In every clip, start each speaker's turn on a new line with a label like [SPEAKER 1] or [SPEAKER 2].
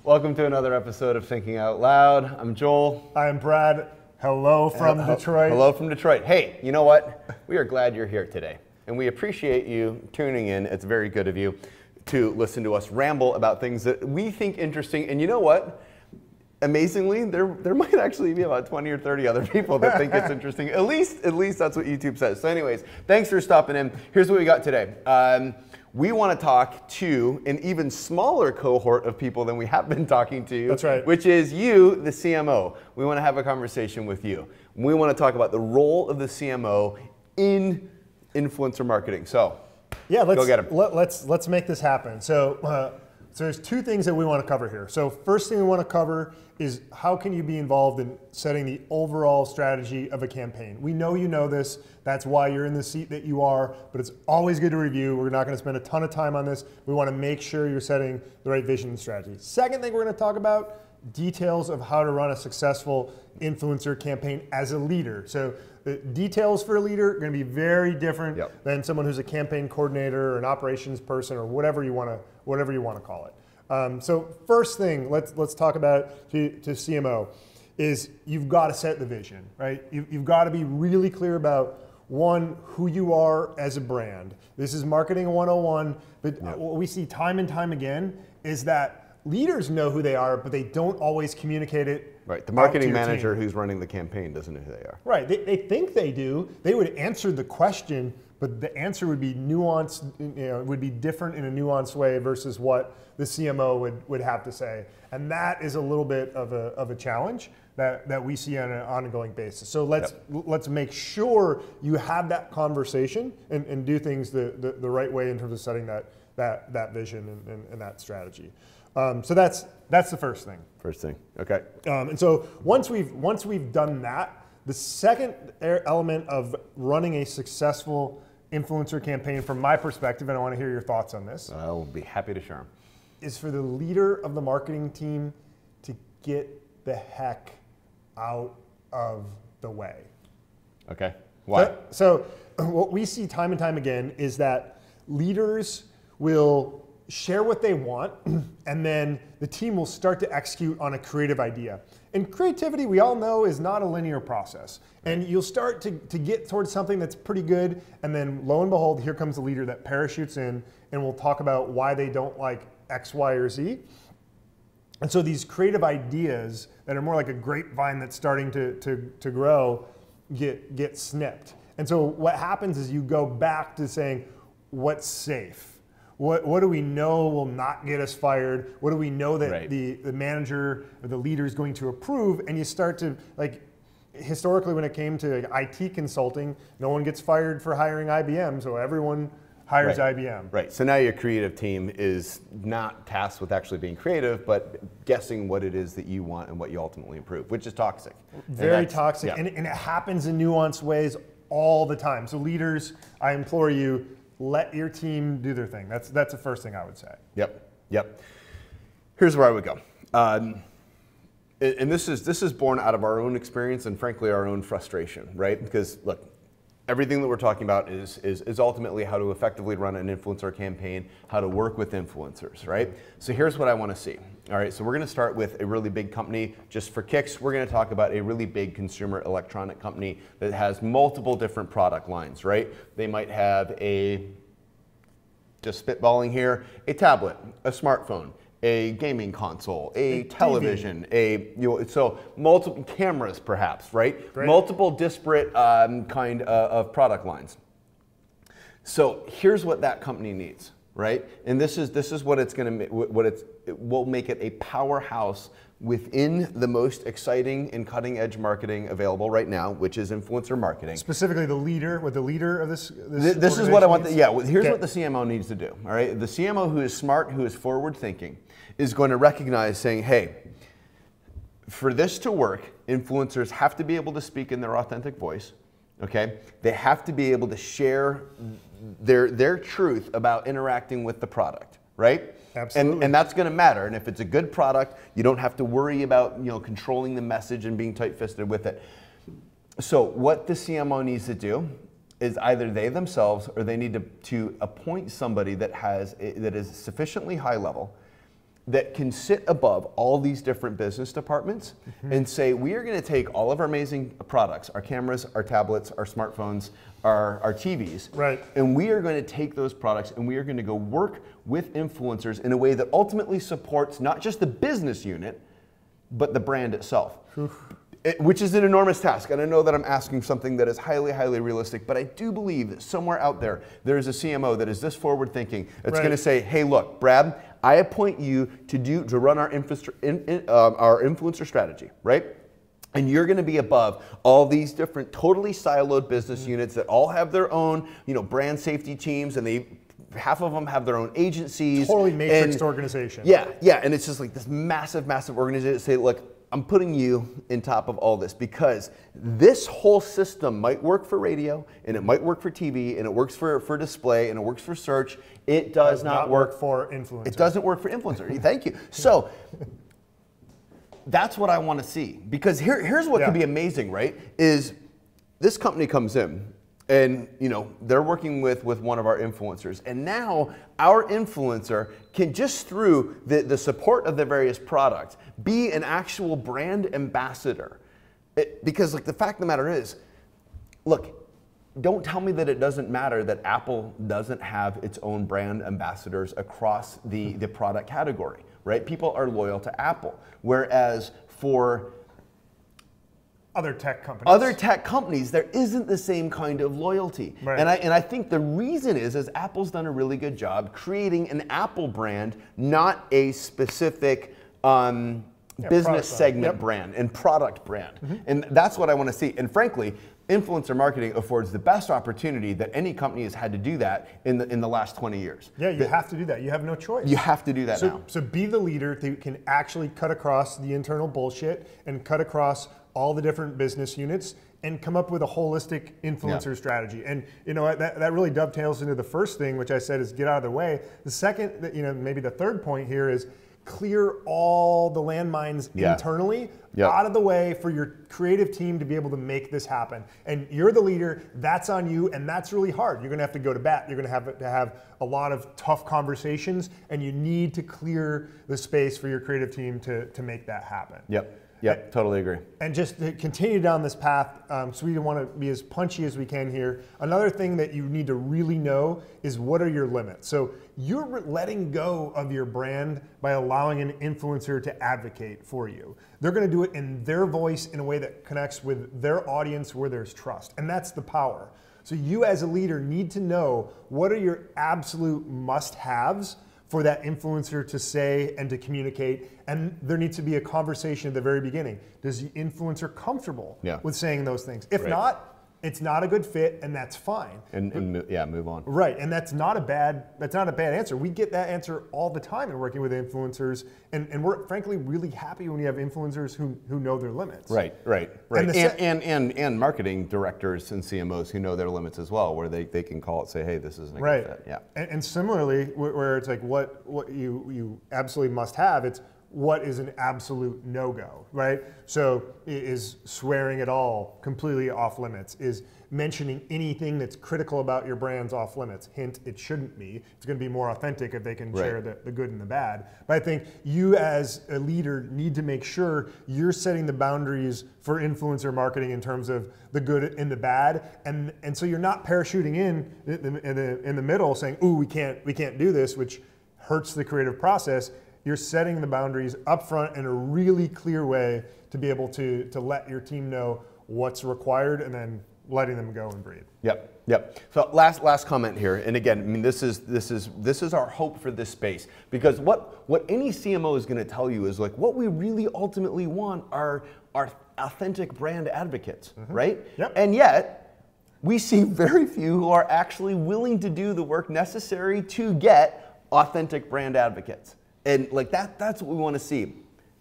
[SPEAKER 1] Welcome to another episode of Thinking Out Loud. I'm Joel.
[SPEAKER 2] I'm Brad. Hello from Detroit.
[SPEAKER 1] Hello from Detroit. Hey, you know what? We are glad you're here today. And we appreciate you tuning in. It's very good of you to listen to us ramble about things that we think interesting. And you know what? Amazingly, there might actually be about 20 or 30 other people that think it's interesting. At least that's what YouTube says. So anyways, thanks for stopping in. Here's what we got today. We want to talk to an even smaller cohort of people than we have been talking to.
[SPEAKER 2] That's right.
[SPEAKER 1] Which is you, the CMO. We want to have a conversation with you. We want to talk about the role of the CMO in influencer marketing. So,
[SPEAKER 2] yeah,
[SPEAKER 1] go get 'em.
[SPEAKER 2] Let's make this happen. So there's two things that we want to cover here. So first thing we want to cover is how can you be involved in setting the overall strategy of a campaign. We know you know this. That's why you're in the seat that you are, but it's always good to review. We're not going to spend a ton of time on this. We want to make sure you're setting the right vision and strategy. Second thing we're going to talk about, details of how to run a successful influencer campaign as a leader. So the details for a leader are going to be very different than someone who's a campaign coordinator or an operations person or whatever you want to call it. So first thing, let's talk about to CMO is you've got to set the vision, right? You've got to be really clear about one, who you are as a brand. This is marketing 101, but what we see time and time again is that leaders know who they are, but they don't always communicate it.
[SPEAKER 1] Right, the marketing manager who's running the campaign doesn't know who they are.
[SPEAKER 2] Right, they think they do. They would answer the question, but the answer would be nuanced, would be different in a nuanced way versus what the CMO would have to say. And that is a little bit of a challenge that we see on an ongoing basis. So let's make sure you have that conversation and do things the right way in terms of setting that vision and that strategy. So that's the first thing.
[SPEAKER 1] First thing, okay.
[SPEAKER 2] And so once we've done that, the second element of running a successful influencer campaign, from my perspective, and I want to hear your thoughts on this.
[SPEAKER 1] I will be happy to share them.
[SPEAKER 2] Is for the leader of the marketing team to get the heck out of the way.
[SPEAKER 1] Okay, why?
[SPEAKER 2] So what we see time and time again is that leaders will share what they want, and then the team will start to execute on a creative idea. And creativity, we all know, is not a linear process. And you'll start to get towards something that's pretty good, and then lo and behold, here comes the leader that parachutes in, and we'll talk about why they don't like X, Y, or Z. And so these creative ideas that are more like a grapevine that's starting to grow get snipped. And so what happens is you go back to saying, what's safe? What do we know will not get us fired? What do we know that the manager or the leader is going to approve? And you start to, like, historically when it came to IT consulting, no one gets fired for hiring IBM, so everyone hires IBM.
[SPEAKER 1] Right, so now your creative team is not tasked with actually being creative, but guessing what it is that you want and what you ultimately improve, which is toxic.
[SPEAKER 2] Very toxic, and it happens in nuanced ways all the time. So leaders, I implore you, let your team do their thing. That's the first thing I would say.
[SPEAKER 1] Yep. Here's where I would go. And this is born out of our own experience and frankly our own frustration, right? Because look, everything that we're talking about is ultimately how to effectively run an influencer campaign, how to work with influencers, right? So here's what I want to see. All right, so we're going to start with a really big company. Just for kicks, we're going to talk about a really big consumer electronic company that has multiple different product lines, right? They might have just spitballing here, a tablet, a smartphone, a gaming console, a television, so multiple cameras perhaps, right?
[SPEAKER 2] Great.
[SPEAKER 1] Multiple disparate kind of product lines. So here's what that company needs, right? And this is what it's going to it will make it a powerhouse within the most exciting and cutting edge marketing available right now, which is influencer marketing.
[SPEAKER 2] Specifically the leader of this
[SPEAKER 1] is what I want. Here's what the CMO needs to do. All right, the CMO who is smart, who is forward thinking, is going to recognize saying, hey, for this to work, influencers have to be able to speak in their authentic voice. Okay, they have to be able to share their truth about interacting with the product, right?
[SPEAKER 2] Absolutely.
[SPEAKER 1] And that's going to matter. And if it's a good product, you don't have to worry about controlling the message and being tight-fisted with it. So what the CMO needs to do is either they themselves or they need to appoint somebody that is sufficiently high level that can sit above all these different business departments and say, we are going to take all of our amazing products, our cameras, our tablets, our smartphones, our TVs,
[SPEAKER 2] right,
[SPEAKER 1] and we are going to take those products and we are going to go work with influencers in a way that ultimately supports not just the business unit, but the brand itself. Which is an enormous task, and I know that I'm asking something that is highly, highly realistic, but I do believe that somewhere out there, there is a CMO that is this forward thinking, that's going to say, hey, look, Brad, I appoint you to run our influencer strategy, right? And you're going to be above all these different totally siloed business units that all have their own, brand safety teams, and half of them have their own agencies.
[SPEAKER 2] Totally matrixed organization.
[SPEAKER 1] Yeah, and it's just like this massive, massive organization. Say, look, I'm putting you in top of all this because this whole system might work for radio, and it might work for TV, and it works for display, and it works for search. It does not work
[SPEAKER 2] for influencers.
[SPEAKER 1] It doesn't work for influencer. Thank you. So that's what I want to see, because here's what could be amazing, right? Is this company comes in, and they're working with one of our influencers, and now our influencer can, just through the support of the various products, be an actual brand ambassador. Because the fact of the matter is, look, don't tell me that it doesn't matter that Apple doesn't have its own brand ambassadors across the product category, right? People are loyal to Apple, whereas for
[SPEAKER 2] other tech companies,
[SPEAKER 1] there isn't the same kind of loyalty.
[SPEAKER 2] Right.
[SPEAKER 1] And I think the reason is Apple's done a really good job creating an Apple brand, not a specific business segment brand and product brand. And that's what I want to see. And frankly, influencer marketing affords the best opportunity that any company has had to do that in the last 20 years.
[SPEAKER 2] Yeah, you have to do that. You have no choice.
[SPEAKER 1] You have to do that now.
[SPEAKER 2] So be the leader that can actually cut across the internal bullshit and cut across all the different business units and come up with a holistic influencer strategy. And that really dovetails into the first thing, which I said is get out of the way. The second, maybe the third point here is clear all the landmines internally out of the way for your creative team to be able to make this happen. And you're the leader, that's on you, and that's really hard. You're gonna have to go to bat. You're gonna have to have a lot of tough conversations, and you need to clear the space for your creative team to make that happen.
[SPEAKER 1] Yep, totally agree.
[SPEAKER 2] And just to continue down this path, so we want to be as punchy as we can here. Another thing that you need to really know is what are your limits. So you're letting go of your brand by allowing an influencer to advocate for you. They're going to do it in their voice in a way that connects with their audience where there's trust. And that's the power. So you as a leader need to know what are your absolute must-haves for that influencer to say and to communicate, and there needs to be a conversation at the very beginning. Does the influencer comfortable with saying those things? If not, it's not a good fit, and that's fine.
[SPEAKER 1] And move on.
[SPEAKER 2] Right, and that's not a bad answer. We get that answer all the time in working with influencers, and we're frankly really happy when you have influencers who know their limits.
[SPEAKER 1] Right. And marketing directors and CMOs who know their limits as well, where they can call it, say, hey, this isn't a good fit. Yeah.
[SPEAKER 2] And similarly, where it's like what you absolutely must have, it's what is an absolute no-go, right? So is swearing at all completely off limits? Is mentioning anything that's critical about your brands off limits? Hint, it shouldn't be. It's going to be more authentic if they can share the good and the bad. But I think you as a leader need to make sure you're setting the boundaries for influencer marketing in terms of the good and the bad, and so you're not parachuting in the middle saying, "Ooh, we can't do this," which hurts the creative process. You're setting the boundaries up front in a really clear way to be able to let your team know what's required and then letting them go and breathe.
[SPEAKER 1] Yep. So last comment here, and again, I mean, this is our hope for this space, because what any CMO is going to tell you is like what we really ultimately want are authentic brand advocates, right?
[SPEAKER 2] Yep.
[SPEAKER 1] And yet we see very few who are actually willing to do the work necessary to get authentic brand advocates. And like that's what we want to see.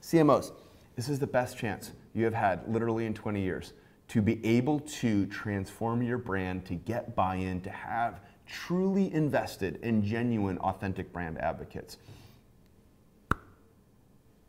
[SPEAKER 1] CMOs, this is the best chance you have had literally in 20 years to be able to transform your brand, to get buy-in, to have truly invested and genuine authentic brand advocates.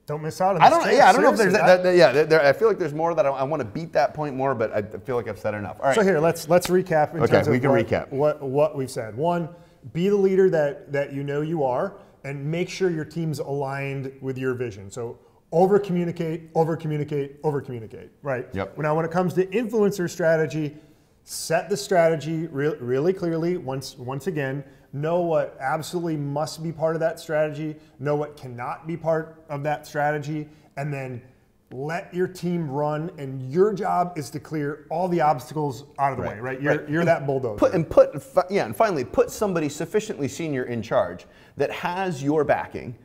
[SPEAKER 2] Don't miss out on this.
[SPEAKER 1] I don't know if there's I feel like there's more that I want to beat that point more, but I feel like I've said enough. All right.
[SPEAKER 2] So here, let's recap in terms of what we've said. One, be the leader that you know you are. and make sure your team's aligned with your vision. So over communicate, over communicate, over communicate, right?
[SPEAKER 1] Yep.
[SPEAKER 2] Now when it comes to influencer strategy, set the strategy really clearly. Once again, know what absolutely must be part of that strategy, know what cannot be part of that strategy, and then let your team run, and your job is to clear all the obstacles out of the way, right? You're that bulldozer.
[SPEAKER 1] And finally, put somebody sufficiently senior in charge that has your backing,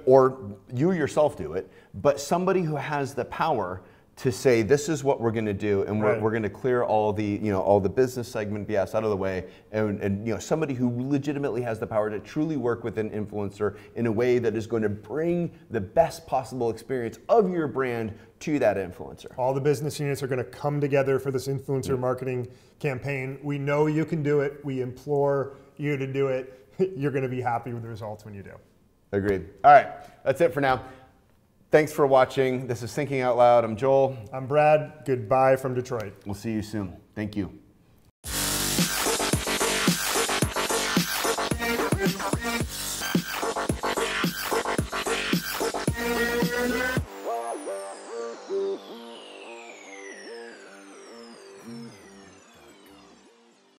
[SPEAKER 1] or you yourself do it, but somebody who has the power to say, this is what we're going to do, and we're going to clear all the all the business segment BS out of the way, and somebody who legitimately has the power to truly work with an influencer in a way that is going to bring the best possible experience of your brand to that influencer.
[SPEAKER 2] All the business units are going to come together for this influencer marketing campaign. We know you can do it. We implore you to do it. You're going to be happy with the results when you do.
[SPEAKER 1] Agreed. All right, that's it for now. Thanks for watching. This is Thinking Out Loud. I'm Joel.
[SPEAKER 2] I'm Brad. Goodbye from Detroit.
[SPEAKER 1] We'll see you soon. Thank you.
[SPEAKER 3] Yeah.